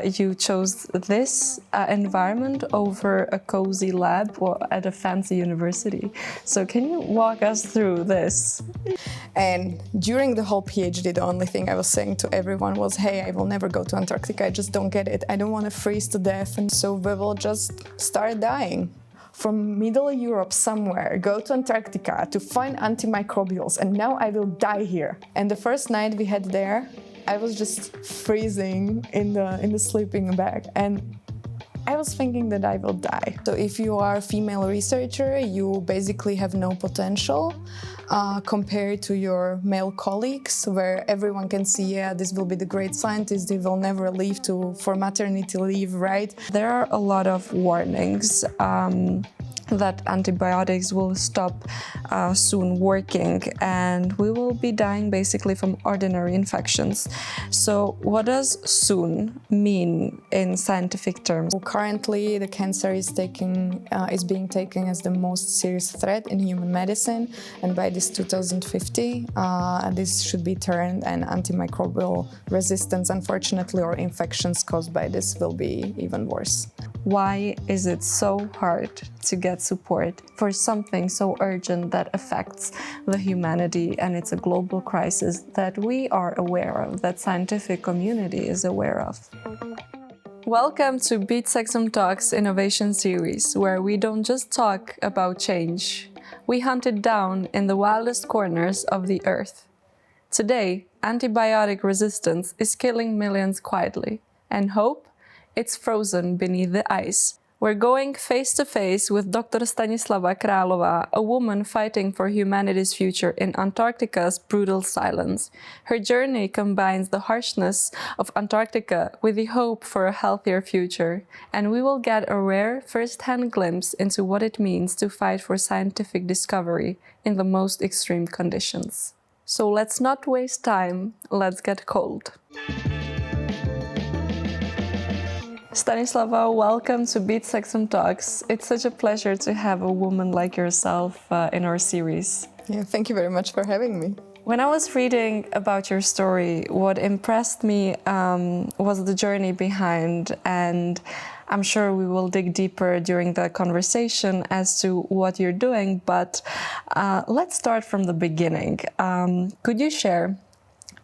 you chose this environment over a cozy lab or at a fancy university. So can you walk us through this? And during the whole PhD, the only thing I was saying to everyone was, hey, I will never go to Antarctica. I just don't get it. I don't want to freeze to death. And so we will just start dying. From Middle Europe somewhere, go to Antarctica to find antimicrobials, and now I will die here. And the first night we had there, I was just freezing in the sleeping bag, and I was thinking that I will die. So if you are a female researcher, you basically have no potential compared to your male colleagues, where everyone can see, yeah, this will be the great scientist, they will never leave for maternity leave, right? There are a lot of warnings that antibiotics will stop soon working, and we will be dying basically from ordinary infections. So what does soon mean in scientific terms? Well, currently, the cancer is being taken as the most serious threat in human medicine, and by this 2050, this should be turned, and antimicrobial resistance, unfortunately, or infections caused by this will be even worse. Why is it so hard to get support for something so urgent that affects the humanity, and it's a global crisis that we are aware of, that scientific community is aware of? Welcome to Beat Sexism Talks Innovation series, where we don't just talk about change, we hunt it down in the wildest corners of the earth. Today, antibiotic resistance is killing millions quietly, and hope, it's frozen beneath the ice. We're going face to face with Dr. Stanislavou Královou, a woman fighting for humanity's future in Antarctica's brutal silence. Her journey combines the harshness of Antarctica with the hope for a healthier future, and we will get a rare first-hand glimpse into what it means to fight for scientific discovery in the most extreme conditions. So let's not waste time, let's get cold. Stanislavou, welcome to Beat Sexism Talks. It's such a pleasure to have a woman like yourself in our series. Yeah, thank you very much for having me. When I was reading about your story, what impressed me was the journey behind, and I'm sure we will dig deeper during the conversation as to what you're doing, but let's start from the beginning. Could you share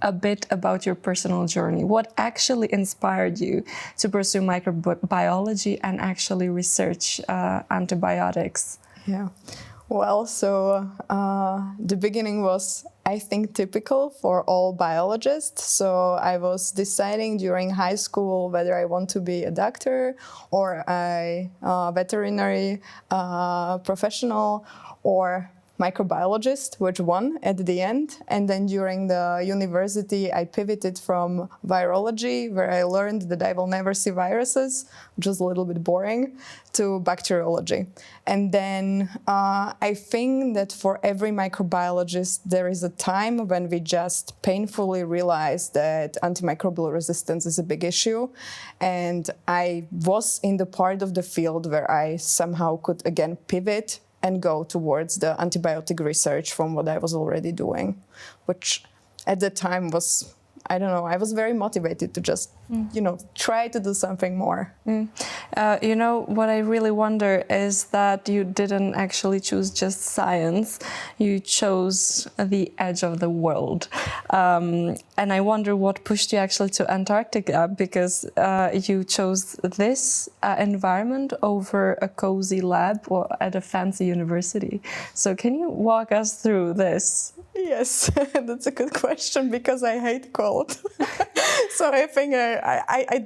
a bit about your personal journey? What actually inspired you to pursue microbiology and actually research antibiotics? Yeah, well, so the beginning was, I think, typical for all biologists. So I was deciding during high school whether I want to be a doctor or a veterinary professional or microbiologist, which won at the end. And then during the university, I pivoted from virology, where I learned that I will never see viruses, which was a little bit boring, to bacteriology. And then I think that for every microbiologist, there is a time when we just painfully realize that antimicrobial resistance is a big issue. And I was in the part of the field where I somehow could again pivot and go towards the antibiotic research from what I was already doing, which at the time was, I don't know, I was very motivated to just, try to do something more. What I really wonder is that you didn't actually choose just science, you chose the edge of the world. And I wonder what pushed you actually to Antarctica, because you chose this environment over a cozy lab or at a fancy university. So can you walk us through this? Yes, that's a good question, because I hate cold. So I think I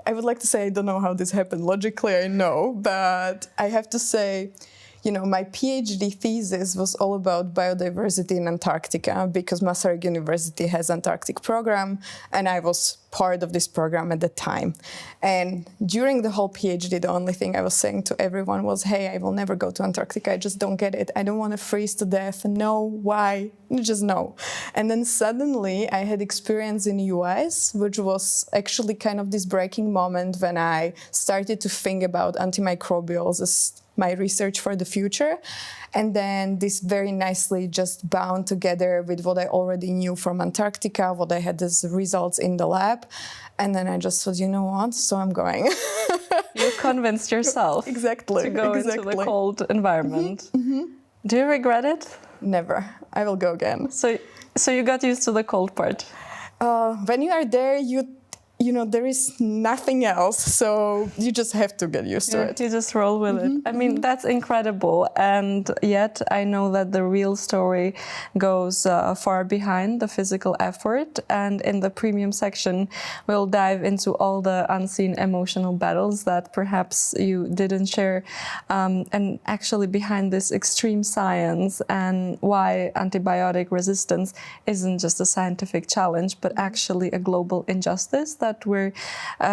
would like to say I don't know how this happened. Logically, I know, but I have to say, my PhD thesis was all about biodiversity in Antarctica, because Masaryk University has Antarctic program, and I was part of this program at the time. And during the whole PhD, the only thing I was saying to everyone was, hey, I will never go to Antarctica. I just don't get it. I don't want to freeze to death. No, why? Just no. And then suddenly I had experience in the US, which was actually kind of this breaking moment when I started to think about antimicrobials as my research for the future. And then this very nicely just bound together with what I already knew from Antarctica, what I had as results in the lab. And then I just thought, you know what? So I'm going. You convinced yourself exactly to go into the cold environment. Do you regret it? Never. I will go again. So you got used to the cold part. When you are there, you know, there is nothing else, so you just have to get used to it. You just roll with it. I mean, that's incredible, and yet I know that the real story goes far behind the physical effort, and in the premium section we'll dive into all the unseen emotional battles that perhaps you didn't share, and actually behind this extreme science, and why antibiotic resistance isn't just a scientific challenge but actually a global injustice that we're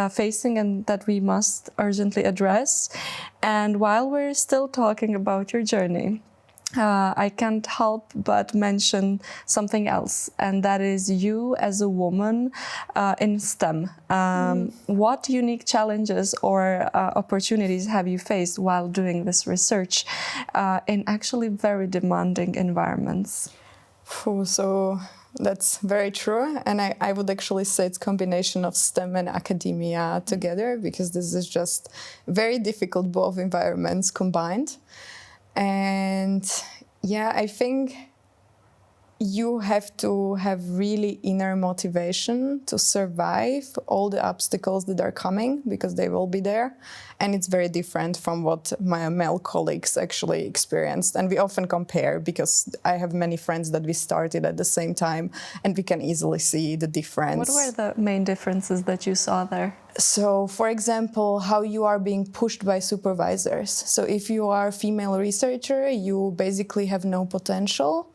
facing and that we must urgently address. And while we're still talking about your journey, I can't help but mention something else, and that is you as a woman in STEM. What unique challenges or opportunities have you faced while doing this research in actually very demanding environments? So that's very true, and I would actually say it's a combination of STEM and academia together, because this is just very difficult, both environments combined. And yeah, I think you have to have really inner motivation to survive all the obstacles that are coming, because they will be there. And it's very different from what my male colleagues actually experienced. And we often compare, because I have many friends that we started at the same time, and we can easily see the difference. What were the main differences that you saw there? So, for example, how you are being pushed by supervisors. So if you are a female researcher, you basically have no potential.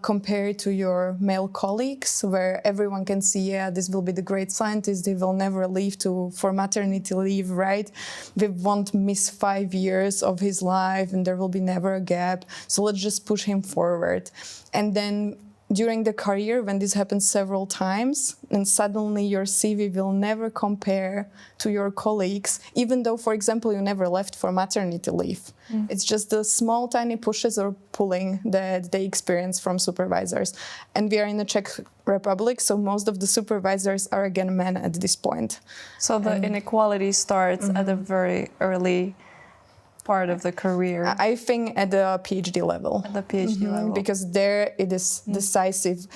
Compared to your male colleagues, where everyone can see, yeah, this will be the great scientist, they will never leave for maternity leave, right? We won't miss 5 years of his life and there will be never a gap. So let's just push him forward. And then during the career, when this happens several times, and suddenly your CV will never compare to your colleagues, even though, for example, you never left for maternity leave. It's just the small, tiny pushes or pulling that they experience from supervisors. And we are in the Czech Republic, so most of the supervisors are again men at this point. So the inequality starts at a very early part of the career. I think at the PhD level. At the PhD level. Because there it is decisive,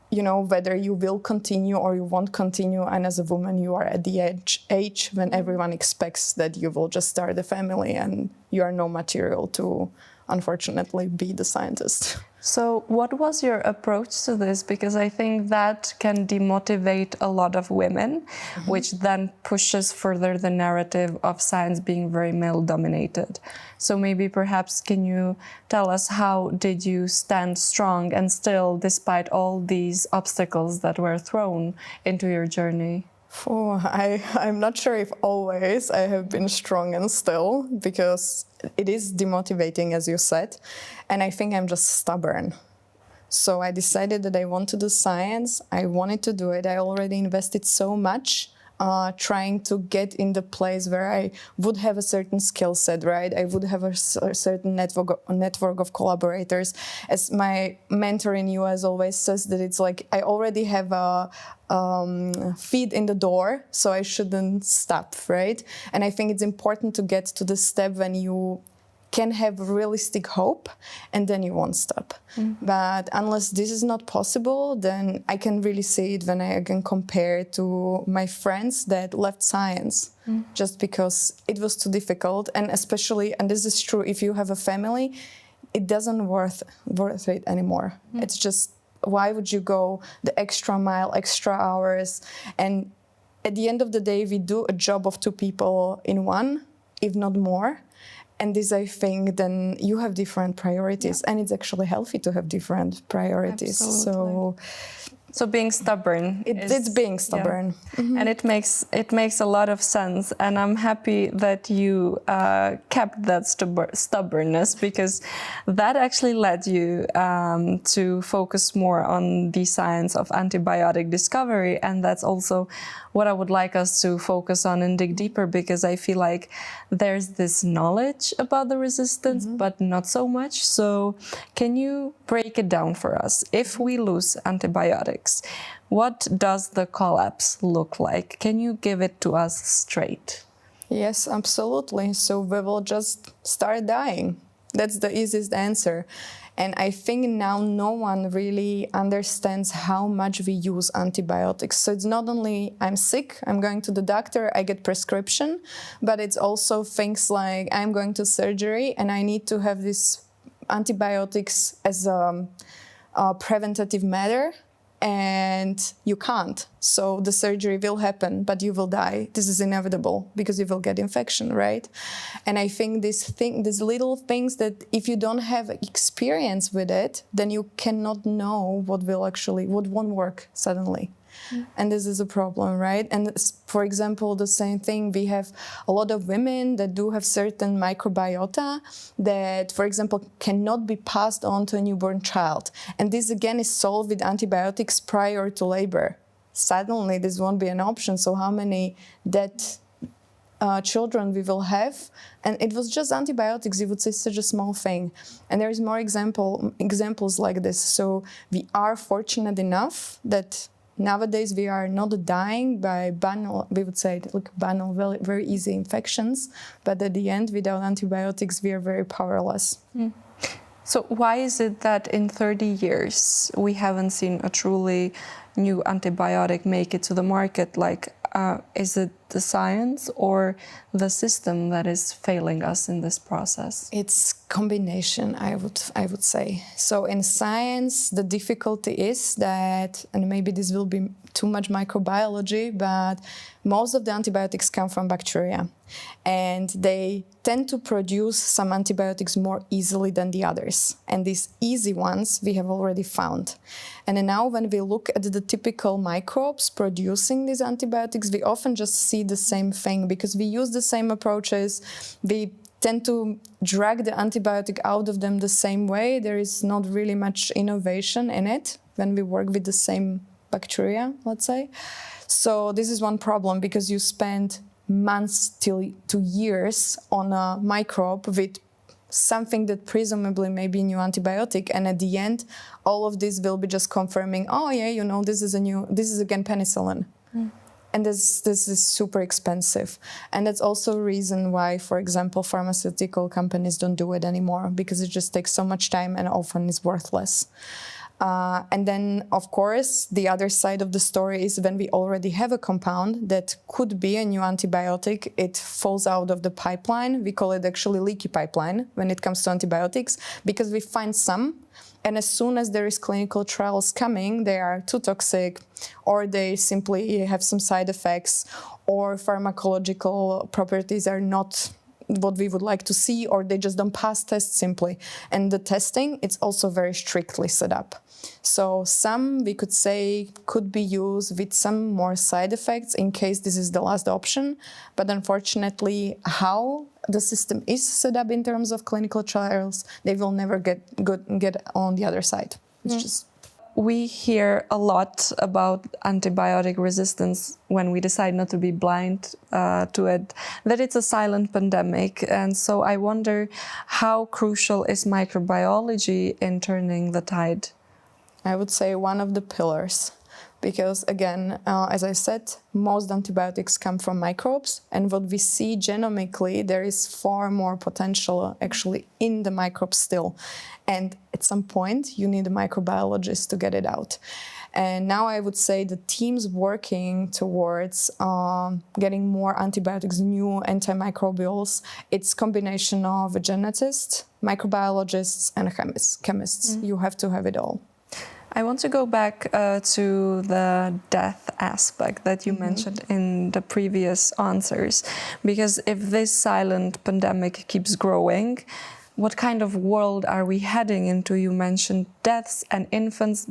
you know, whether you will continue or you won't continue. And as a woman, you are at the age when everyone expects that you will just start a family and you are no material to, unfortunately, be the scientist. So what was your approach to this? Because I think that can demotivate a lot of women, which then pushes further the narrative of science being very male-dominated. So maybe perhaps can you tell us, how did you stand strong and still, despite all these obstacles that were thrown into your journey? I'm not sure if always I have been strong and still, because it is demotivating, as you said, and I think I'm just stubborn. So I decided that I want to do science. I wanted to do it. I already invested so much trying to get in the place where I would have a certain skill set, right? I would have a certain network of collaborators. As my mentor in US always says, that it's like I already have a feet in the door, so I shouldn't stop, right? And I think it's important to get to the step when you can have realistic hope, and then you won't stop. But unless this is not possible, then I can really see it when I again compare to my friends that left science just because it was too difficult. And especially, and this is true, if you have a family, it doesn't worth it anymore. It's just, why would you go the extra mile, extra hours? And at the end of the day, we do a job of 2 people in one, if not more. And this, I think, then you have different priorities, and it's actually healthy to have different priorities. Absolutely. So being stubborn. It's being stubborn. Yeah. And it makes a lot of sense. And I'm happy that you kept that stubbornness, because that actually led you to focus more on the science of antibiotic discovery. And that's also what I would like us to focus on and dig deeper, because I feel like there's this knowledge about the resistance, but not so much. So can you break it down for us? If we lose antibiotics, what does the collapse look like? Can you give it to us straight? Yes, absolutely. So we will just start dying. That's the easiest answer. And I think now no one really understands how much we use antibiotics. So it's not only I'm sick, I'm going to the doctor, I get prescription, but it's also things like I'm going to surgery and I need to have these antibiotics as a preventative matter. And you can't. So the surgery will happen, but you will die. This is inevitable because you will get infection, right? And I think these little things that if you don't have experience with it, then you cannot know what won't work suddenly. And this is a problem, right? And for example, the same thing, we have a lot of women that do have certain microbiota that, for example, cannot be passed on to a newborn child. And this again is solved with antibiotics prior to labor. Suddenly, this won't be an option. So how many dead children we will have? And it was just antibiotics, you would say, such a small thing. And there is more examples like this. So we are fortunate enough that nowadays, we are not dying by banal, we would say, like banal, very, very easy infections. But at the end, without antibiotics, we are very powerless. So why is it that in 30 years, we haven't seen a truly new antibiotic make it to the market? Like, is it the science or the system that is failing us in this process? It's combination, I would say. So in science, the difficulty is that, and maybe this will be too much microbiology, but most of the antibiotics come from bacteria. And they tend to produce some antibiotics more easily than the others. And these easy ones we have already found. And then now when we look at the typical microbes producing these antibiotics, we often just see the same thing because we use the same approaches. We tend to drag the antibiotic out of them the same way. There is not really much innovation in it when we work with the same bacteria, let's say. So this is one problem because you spend months to years on a microbe with something that presumably may be a new antibiotic, and at the end, all of this will be just confirming, oh yeah, you know, this is again penicillin. And this is super expensive. And that's also a reason why, for example, pharmaceutical companies don't do it anymore, because it just takes so much time and often is worthless. And then, of course, the other side of the story is when we already have a compound that could be a new antibiotic, it falls out of the pipeline. We call it actually leaky pipeline when it comes to antibiotics, because we find some, and as soon as there is clinical trials coming, they are too toxic, or they simply have some side effects, or pharmacological properties are not what we would like to see, or they just don't pass tests simply. And the testing, it's also very strictly set up. So some, we could say, could be used with some more side effects in case this is the last option. But unfortunately, how the system is set up in terms of clinical trials, they will never get on the other side. It's just... We hear a lot about antibiotic resistance when we decide not to be blind to it, that it's a silent pandemic. And so I wonder, how crucial is microbiology in turning the tide? I would say one of the pillars. Because again, as I said, most antibiotics come from microbes, and what we see genomically, there is far more potential actually in the microbes still. And at some point, you need a microbiologist to get it out. And now I would say the teams working towards getting more antibiotics, new antimicrobials, it's a combination of a geneticist, microbiologists, and chemists. You have to have it all. I want to go back to the death aspect that you mentioned in the previous answers, because if this silent pandemic keeps growing, what kind of world are we heading into? You mentioned deaths and infants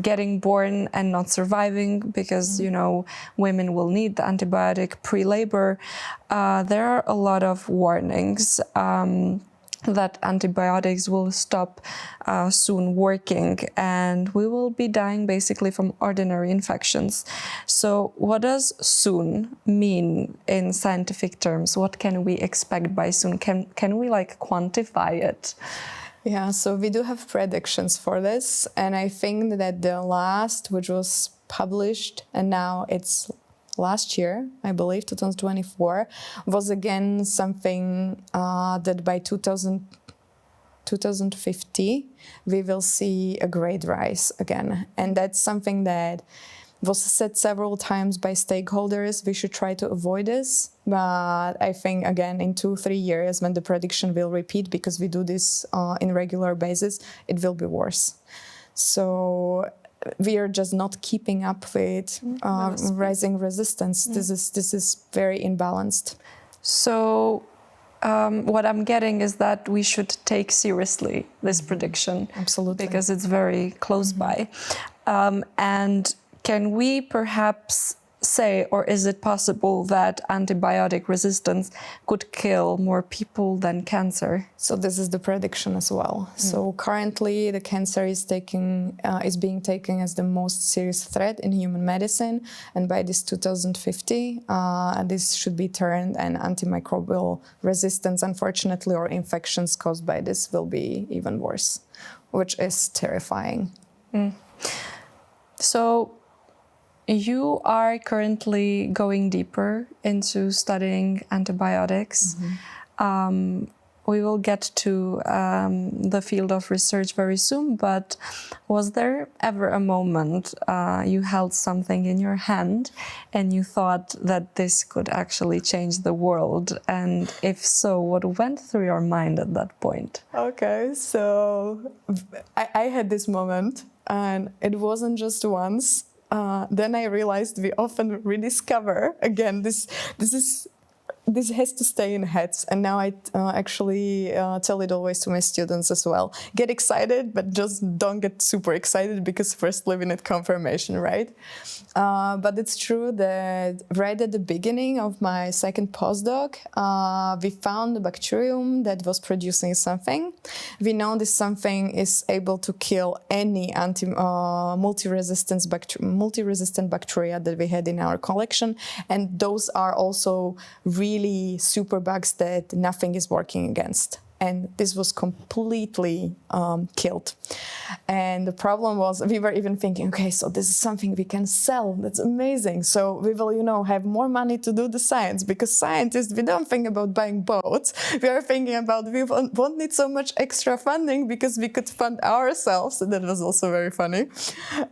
getting born and not surviving because, you know, women will need the antibiotic pre-labor. There are a lot of warnings. that antibiotics will stop soon working and we will be dying basically from ordinary infections. So what does soon mean in scientific terms? What can we expect by soon? Can we like quantify it? Yeah, so we do have predictions for this, and I think that the last, which was published, and now it's last year, I believe, 2024, was again something that by 2050, we will see a great rise again. And that's something that was said several times by stakeholders. We should try to avoid this. But I think, again, in 2-3 years, when the prediction will repeat, because we do this in regular basis, it will be worse. So we are just not keeping up with rising resistance. This is very imbalanced. So what I'm getting is that we should take seriously this prediction. Absolutely. Because it's very close by. And can we perhaps say, or is it possible that antibiotic resistance could kill more people than cancer? So this is the prediction as well. So currently the cancer is being taken as the most serious threat in human medicine, and by this 2050 this should be turned, and antimicrobial resistance, unfortunately, or infections caused by this will be even worse, which is terrifying. So you are currently going deeper into studying antibiotics. We will get to the field of research very soon, but was there ever a moment you held something in your hand and you thought that this could actually change the world? And if so, what went through your mind at that point? Okay, so I had this moment, and it wasn't just once. Then I realized we often rediscover again. This has to stay in heads, and now I actually tell it always to my students as well. Get excited, but just don't get super excited, because first live in it confirmation, right? But it's true that right at the beginning of my second postdoc, we found a bacterium that was producing something. We know this something is able to kill any multi-resistant bacteria that we had in our collection, and those are also really super bugs that nothing is working against. And this was completely killed. And the problem was, we were even thinking, okay, so this is something we can sell. That's amazing. So we will, have more money to do the science, because scientists, we don't think about buying boats. We are thinking about we won't need so much extra funding because we could fund ourselves. And that was also very funny.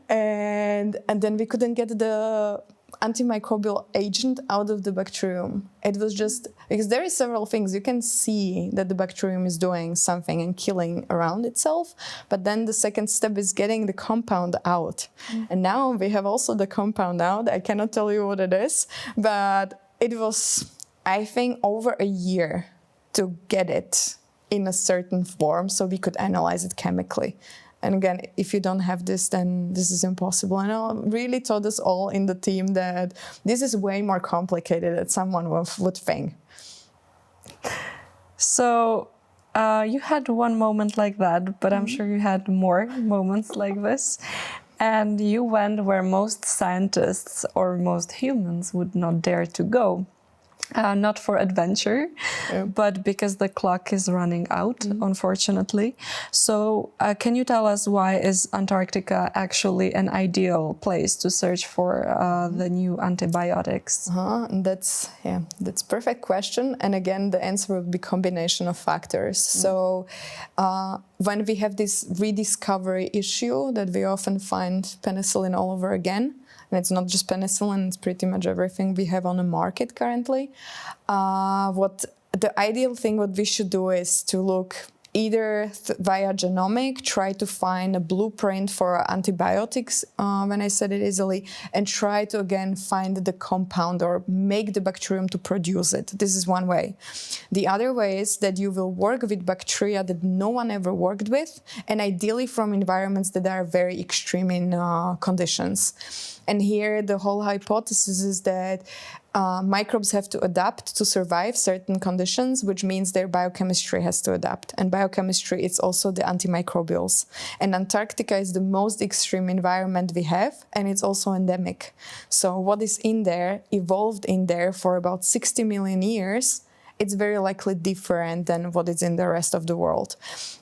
And then we couldn't get the antimicrobial agent out of the bacterium. It was just because there is several things. You can see that the bacterium is doing something and killing around itself, but then the second step is getting the compound out. And now we have also the compound out. I cannot tell you what it is, but it was, I think, over a year to get it in a certain form so we could analyze it chemically. And again, if you don't have this, then this is impossible. And it really taught us all in the team that this is way more complicated than someone would think. So you had one moment like that, but I'm sure you had more moments like this. And you went where most scientists or most humans would not dare to go. Not for adventure, but because the clock is running out, unfortunately. So can you tell us, why is Antarctica actually an ideal place to search for the new antibiotics? That's a perfect question. And again, the answer would be combination of factors. So when we have this rediscovery issue that we often find penicillin all over again, and it's not just penicillin, it's pretty much everything we have on the market currently. What the ideal thing what we should do is to look either via genomic, try to find a blueprint for antibiotics, when I said it easily, and try to again find the compound or make the bacterium to produce it. This is one way. The other way is that you will work with bacteria that no one ever worked with, and ideally from environments that are very extreme in conditions. And here the whole hypothesis is that microbes have to adapt to survive certain conditions, which means their biochemistry has to adapt. And biochemistry is also the antimicrobials. And Antarctica is the most extreme environment we have, and it's also endemic. So what is in there, evolved in there for about 60 million years, it's very likely different than what is in the rest of the world.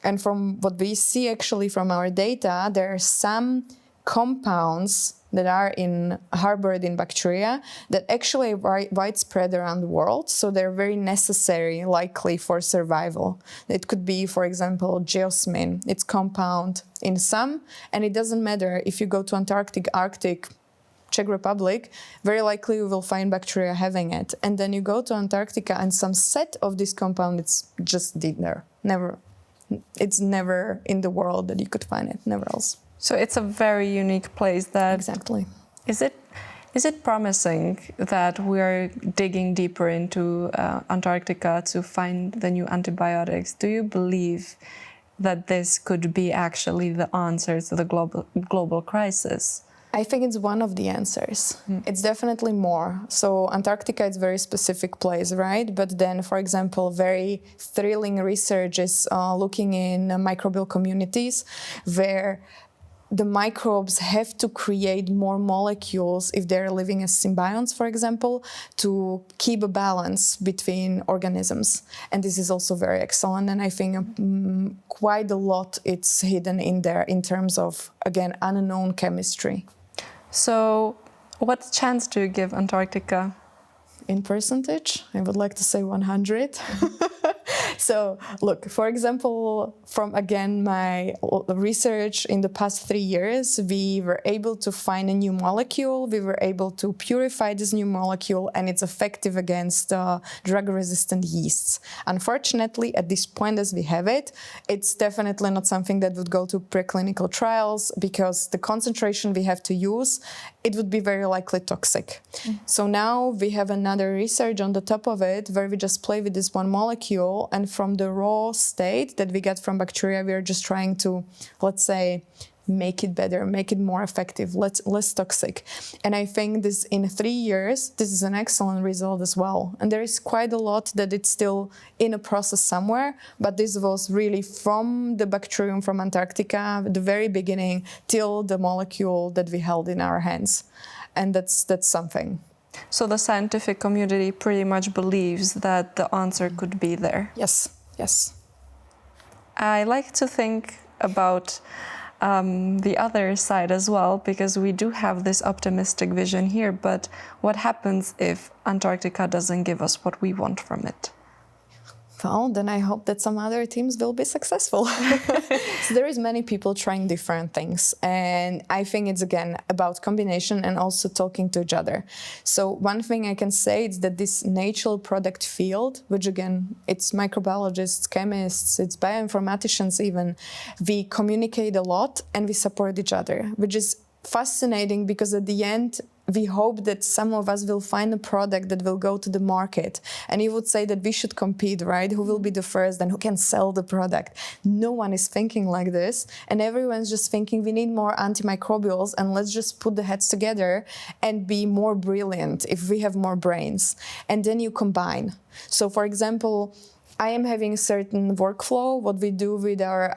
And from what we see actually from our data, there are some compounds that are harbored in bacteria that actually are widespread around the world. So they're very necessary, likely for survival. It could be, for example, geosmin. It's compound in some, and it doesn't matter if you go to Arctic, Czech Republic, very likely you will find bacteria having it. And then you go to Antarctica and some set of this compound, it's just there. It's never in the world that you could find it, never else. So it's a very unique place that... Exactly. Is it promising that we're digging deeper into Antarctica to find the new antibiotics? Do you believe that this could be actually the answer to the global crisis? I think it's one of the answers. It's definitely more. So Antarctica is a very specific place, right? But then, for example, very thrilling research is looking in microbial communities where the microbes have to create more molecules if they're living as symbionts, for example, to keep a balance between organisms. And this is also very excellent. And I think quite a lot it's hidden in there in terms of, again, unknown chemistry. So what chance do you give Antarctica? In percentage, I would like to say 100. So, look, for example, from, again, my research in the past 3 years, we were able to find a new molecule. We were able to purify this new molecule, and it's effective against drug-resistant yeasts. Unfortunately, at this point as we have it, it's definitely not something that would go to preclinical trials because the concentration we have to use, it would be very likely toxic. So now we have another research on the top of it where we just play with this one molecule, and from the raw state that we get from bacteria, we are just trying to, let's say, make it better, make it more effective, less toxic. And I think this in 3 years, this is an excellent result as well. And there is quite a lot that it's still in a process somewhere, but this was really from the bacterium from Antarctica, the very beginning, till the molecule that we held in our hands. And that's something. So the scientific community pretty much believes that the answer could be there. Yes, yes. I like to think about the other side as well, because we do have this optimistic vision here, but what happens if Antarctica doesn't give us what we want from it? Well, then I hope that some other teams will be successful. So there is many people trying different things. And I think it's, again, about combination and also talking to each other. So one thing I can say is that this natural product field, which, again, it's microbiologists, chemists, it's bioinformaticians even, we communicate a lot and we support each other, which is fascinating because at the end, we hope that some of us will find a product that will go to the market. And you would say that we should compete, right? Who will be the first and who can sell the product? No one is thinking like this. And everyone's just thinking we need more antimicrobials and let's just put the heads together and be more brilliant if we have more brains. And then you combine. So, for example, I am having a certain workflow, what we do with our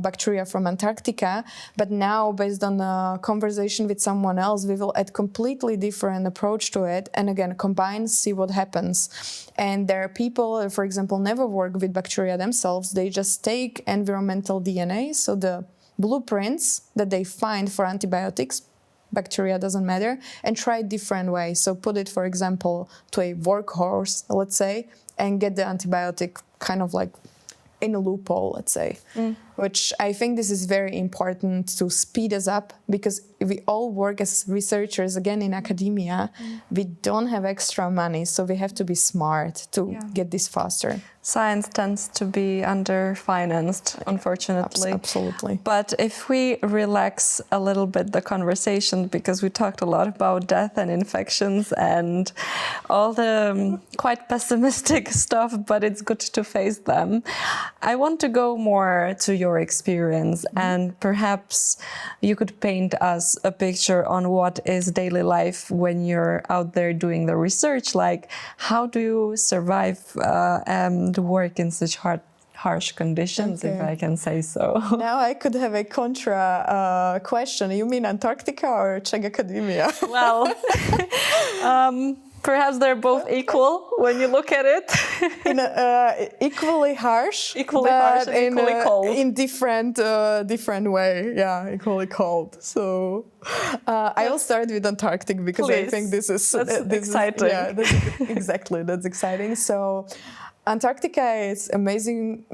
bacteria from Antarctica, but now based on a conversation with someone else, we will add completely different approach to it and again, combine, see what happens. And there are people who, for example, never work with bacteria themselves. They just take environmental DNA, so the blueprints that they find for antibiotics, bacteria doesn't matter, and try different ways. So put it, for example, to a workhorse, let's say, and get the antibiotic kind of like in a loophole, let's say, which I think this is very important to speed us up because if we all work as researchers, again, in academia, we don't have extra money, so we have to be smart to get this faster. Science tends to be under-financed, unfortunately. Absolutely. But if we relax a little bit the conversation, because we talked a lot about death and infections and all the quite pessimistic stuff, but it's good to face them. I want to go more to your experience, and perhaps you could paint us a picture on what is daily life when you're out there doing the research. Like, how do you survive and work in such harsh conditions, if I can say so? Now I could have a contra question. You mean Antarctica or Czech academia? Well, perhaps they're both equal when you look at it. Equally harsh, and equally cold. In different way. Yeah, equally cold. So I will start with Antarctic because I think this is exciting. That's exciting. So Antarctica is amazing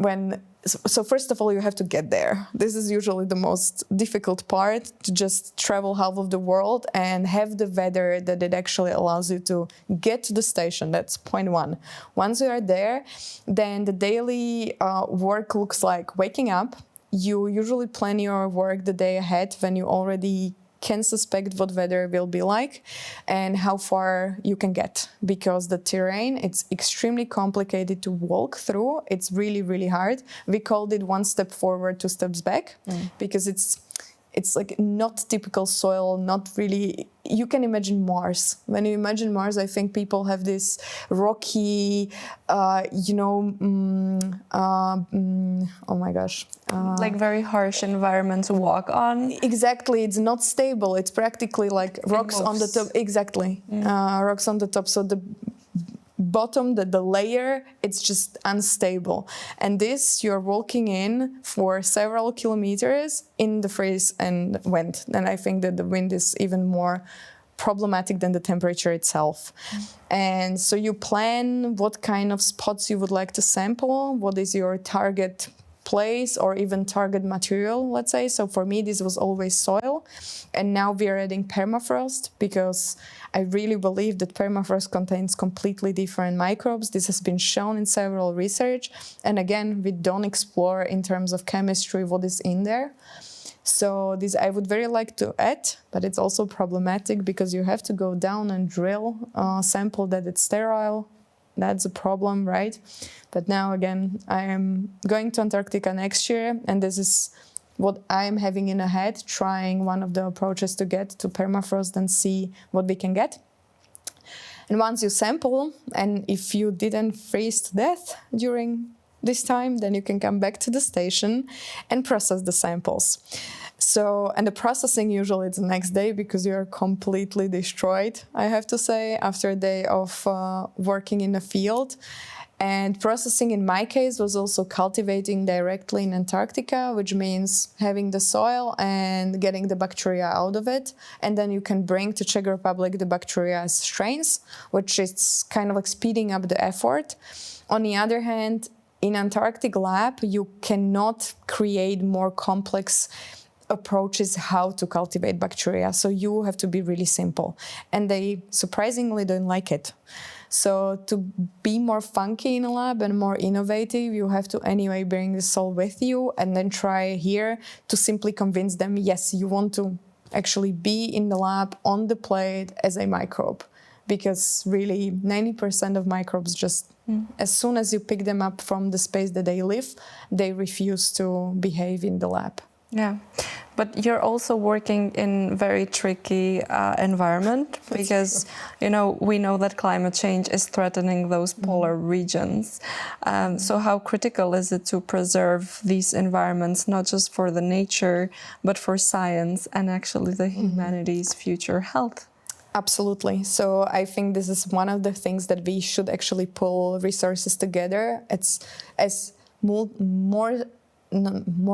so first of all, you have to get there. This is usually the most difficult part, to just travel half of the world and have the weather that it actually allows you to get to the station. That's point one. Once you are there, then the daily work looks like waking up. You usually plan your work the day ahead when you already can suspect what weather will be like and how far you can get, because the terrain, it's extremely complicated to walk through. It's really, really hard. We called it 1 step forward, 2 steps back, because it's like not typical soil, not really. You can imagine Mars. When you imagine Mars, I think people have this rocky, oh my gosh. Like very harsh environment to walk on. Exactly. It's not stable. It's practically like rocks on the top. Exactly. Rocks on the top. So the bottom, the layer, it's just unstable. And this, you're walking in for several kilometers in the freeze and wind. And I think that the wind is even more problematic than the temperature itself. And so you plan what kind of spots you would like to sample, what is your target place or even target material, let's say. So for me, this was always soil. And now we're adding permafrost because I really believe that permafrost contains completely different microbes. This has been shown in several research. And again, we don't explore in terms of chemistry what is in there. So this I would very like to add, but it's also problematic because you have to go down and drill a sample that it's sterile. That's a problem, right? But now again, I am going to Antarctica next year, and this is what I'm having in a head, trying one of the approaches to get to permafrost and see what we can get. And once you sample, and if you didn't freeze to death during this time, then you can come back to the station and process the samples. So, and the processing usually it's the next day because you're completely destroyed, I have to say, after a day of working in the field. And processing in my case was also cultivating directly in Antarctica, which means having the soil and getting the bacteria out of it. And then you can bring to Czech Republic the bacteria as strains, which is kind of like speeding up the effort. On the other hand, in Antarctic lab, you cannot create more complex approaches how to cultivate bacteria. So you have to be really simple. And they surprisingly don't like it. So to be more funky in a lab and more innovative, you have to anyway bring the soul with you and then try here to simply convince them, yes, you want to actually be in the lab on the plate as a microbe. Because really 90% of microbes just, as soon as you pick them up from the space that they live, they refuse to behave in the lab. Yeah, but you're also working in very tricky environment because, you know, we know that climate change is threatening those polar regions. So how critical is it to preserve these environments, not just for the nature, but for science and actually the humanity's future health? Absolutely. So I think this is one of the things that we should actually pull resources together. It's as more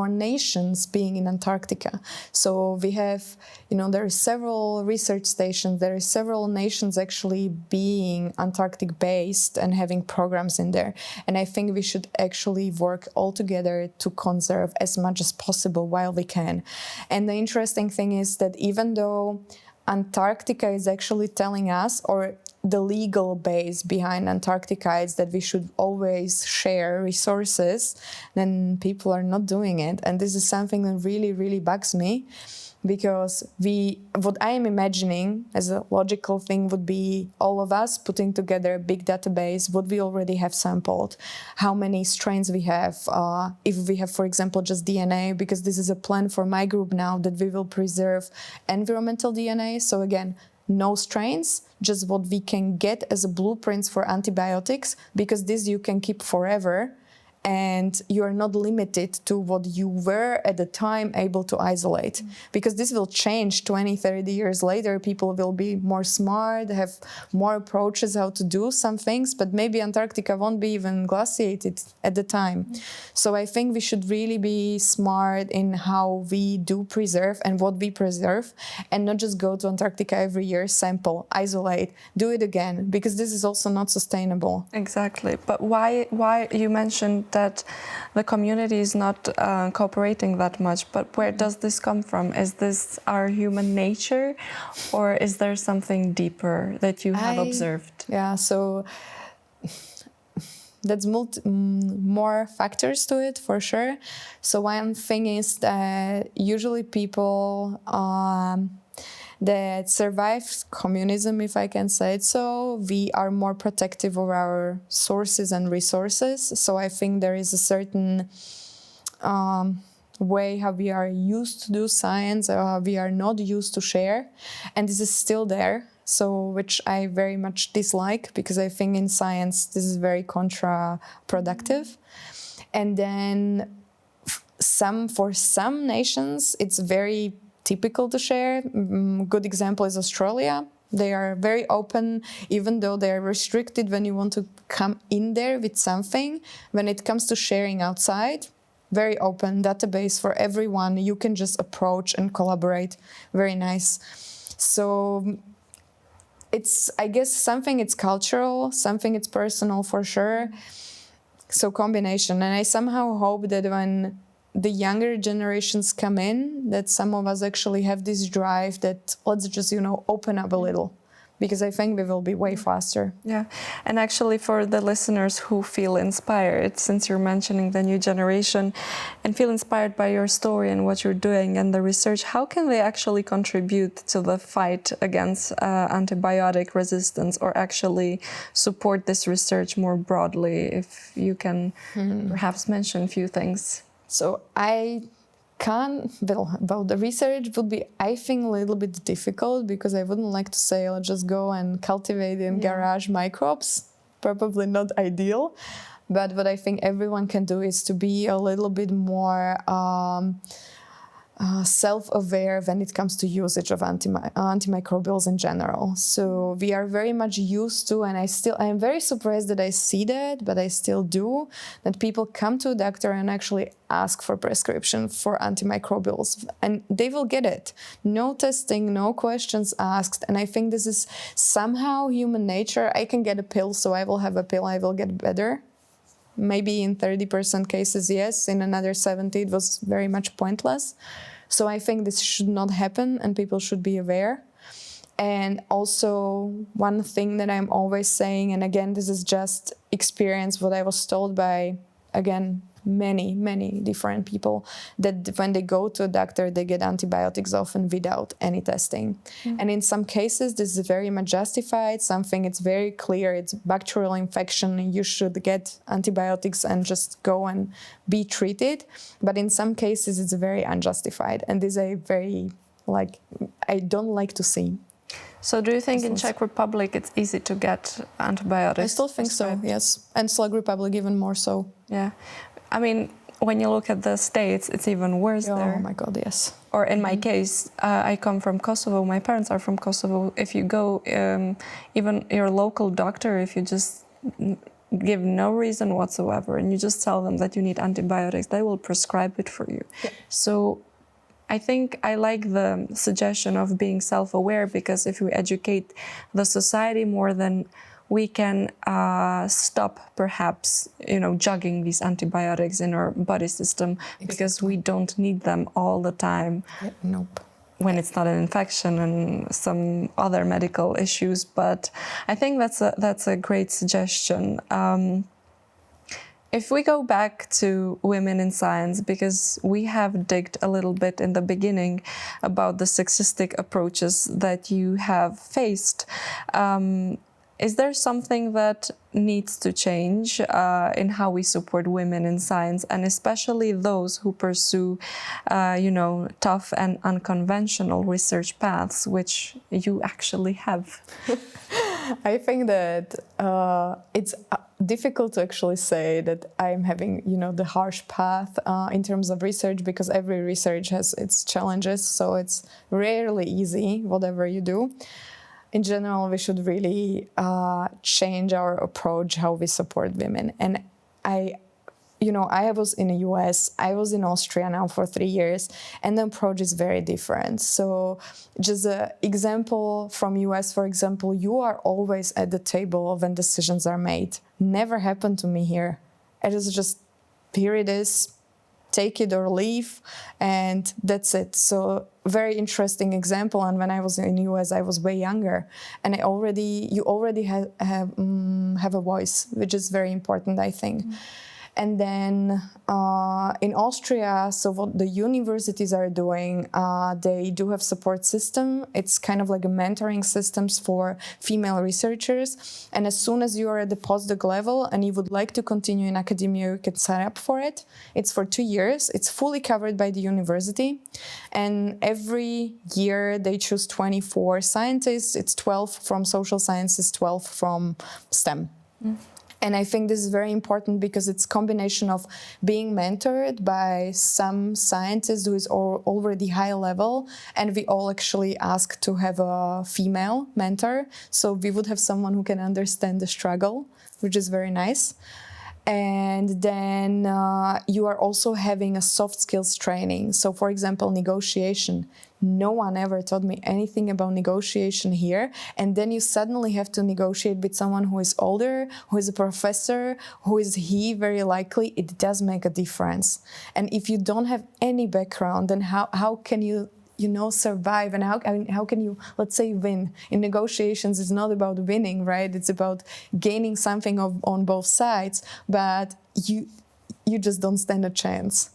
nations being in Antarctica. So we have, you know, there are several research stations, there are several nations actually being Antarctic based and having programs in there. And I think we should actually work all together to conserve as much as possible while we can. And the interesting thing is that even though Antarctica is actually telling us, or the legal base behind Antarctica is that we should always share resources, then people are not doing it. And this is something that really, really bugs me because what I am imagining as a logical thing would be all of us putting together a big database, what we already have sampled, how many strains we have, if we have, for example, just DNA, because this is a plan for my group now that we will preserve environmental DNA. So again, no strains, just what we can get as a blueprints for antibiotics, because this you can keep forever. And you are not limited to what you were at the time able to isolate. Because this will change 20, 30 years later. People will be more smart, have more approaches how to do some things, but maybe Antarctica won't be even glaciated at the time. So I think we should really be smart in how we do preserve and what we preserve, and not just go to Antarctica every year, sample, isolate, do it again, because this is also not sustainable. Exactly. But why you mentioned that the community is not cooperating that much, but where does this come from? Is this our human nature, or is there something deeper that you have observed? Yeah, so that's more factors to it for sure. So one thing is that usually people that survived communism, if I can say it so, we are more protective of our sources and resources. So I think there is a certain way how we are used to do science, or how we are not used to share. And this is still there, so which I very much dislike, because I think in science this is very counterproductive. And then for some nations, it's very typical to share. Good example is Australia. They are very open, even though they are restricted when you want to come in there with something. When it comes to sharing outside, very open database for everyone. You can just approach and collaborate. Very nice. So it's, I guess, something it's cultural, something it's personal for sure. So combination. And I somehow hope that when the younger generations come in, that some of us actually have this drive that let's just, open up a little, because I think we will be way faster. Yeah. And actually for the listeners who feel inspired, since you're mentioning the new generation and feel inspired by your story and what you're doing and the research, how can they actually contribute to the fight against antibiotic resistance, or actually support this research more broadly? If you can perhaps mention a few things. So about the research would be, I think, a little bit difficult, because I wouldn't like to say, I'll just go and cultivate in garage microbes. Probably not ideal. But what I think everyone can do is to be a little bit more self-aware when it comes to usage of antimicrobials in general. So we are very much used to, and I am very surprised that I see that, but I still do, that people come to a doctor and actually ask for prescription for antimicrobials, and they will get it. No testing, no questions asked. And I think this is somehow human nature. I can get a pill, so I will have a pill, I will get better. Maybe in 30% cases, yes. In another 70, it was very much pointless. So I think this should not happen, and people should be aware. And also one thing that I'm always saying, and again, this is just experience, what I was told by, again, many different people, that when they go to a doctor, they get antibiotics often without any testing. And in some cases, this is very much justified. Something it's very clear, it's bacterial infection, you should get antibiotics and just go and be treated. But in some cases, it's very unjustified. And this is I don't like to see. So do you think in Czech Republic it's easy to get antibiotics? I still think so, yes. And Czech Republic even more so. Yeah. I mean, when you look at the States, it's even worse there. Oh my God, yes. Or in my case, I come from Kosovo. My parents are from Kosovo. If you go, even your local doctor, if you just give no reason whatsoever and you just tell them that you need antibiotics, they will prescribe it for you. Yeah. So I think I like the suggestion of being self-aware, because if we educate the society more, then we can stop perhaps, jugging these antibiotics in our body system, because we don't need them all the time. Yeah, nope. When it's not an infection and some other medical issues. But I think that's a great suggestion. If we go back to women in science, because we have digged a little bit in the beginning about the sexistic approaches that you have faced, is there something that needs to change in how we support women in science, and especially those who pursue, tough and unconventional research paths, which you actually have? I think that it's difficult to actually say that I'm having, the harsh path in terms of research, because every research has its challenges, so it's rarely easy, whatever you do. In general, we should really change our approach, how we support women. And I was in the US, I was in Austria now for 3 years, and the approach is very different. So just an example from US, for example, you are always at the table when decisions are made. Never happened to me here. It is just, here it is, take it or leave, and that's it. So very interesting example. And when I was in the US, I was way younger, and you already have a voice, which is very important, I think. And then in Austria, so what the universities are doing, they do have support system. It's kind of like a mentoring systems for female researchers. And as soon as you are at the postdoc level and you would like to continue in academia, you can sign up for it. It's for 2 years. It's fully covered by the university. And every year they choose 24 scientists. It's 12 from social sciences, 12 from STEM. And I think this is very important because it's a combination of being mentored by some scientist who is already high level, and we all actually ask to have a female mentor. So we would have someone who can understand the struggle, which is very nice. And then you are also having a soft skills training. So for example, negotiation. No one ever taught me anything about negotiation here. And then you suddenly have to negotiate with someone who is older, who is a professor, who is very likely. It does make a difference. And if you don't have any background, then how can you survive, and how can you, let's say, win? In negotiations, it's not about winning, right? It's about gaining something on both sides, but you just don't stand a chance.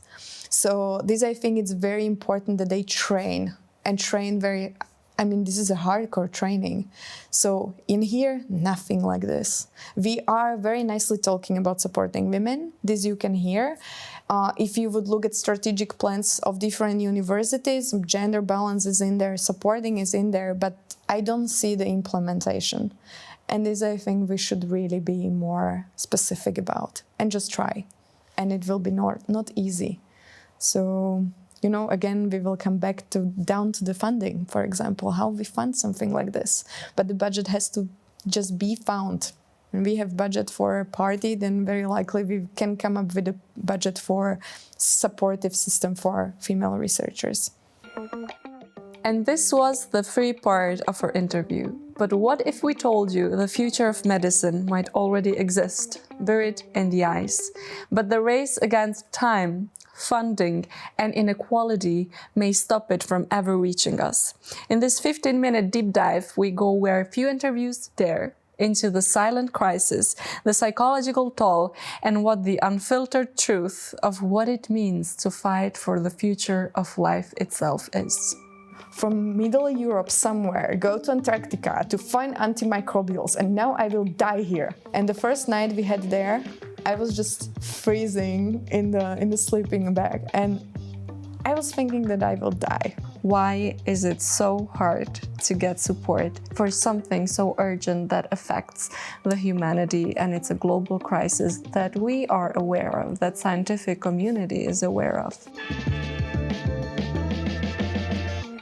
So this, I think it's very important that they train this is a hardcore training. So in here, nothing like this. We are very nicely talking about supporting women. This you can hear. If you would look at strategic plans of different universities, gender balance is in there, supporting is in there, but I don't see the implementation. And this, I think, we should really be more specific about and just try. And it will be not easy. So, again, we will come back down to the funding, for example, how we fund something like this. But the budget has to just be found. When we have budget for a party, then very likely we can come up with a budget for supportive system for female researchers. And this was the free part of our interview. But what if we told you the future of medicine might already exist, buried in the ice, but the race against time, funding, and inequality may stop it from ever reaching us? In this 15-minute deep dive, we go where a few interviews dare, into the silent crisis, the psychological toll, and what the unfiltered truth of what it means to fight for the future of life itself is. From Middle Europe somewhere, go to Antarctica to find antimicrobials, and now I will die here. And the first night we had there, I was just freezing in the sleeping bag, and I was thinking that I will die. Why is it so hard to get support for something so urgent that affects the humanity, and it's a global crisis that we are aware of, that scientific community is aware of?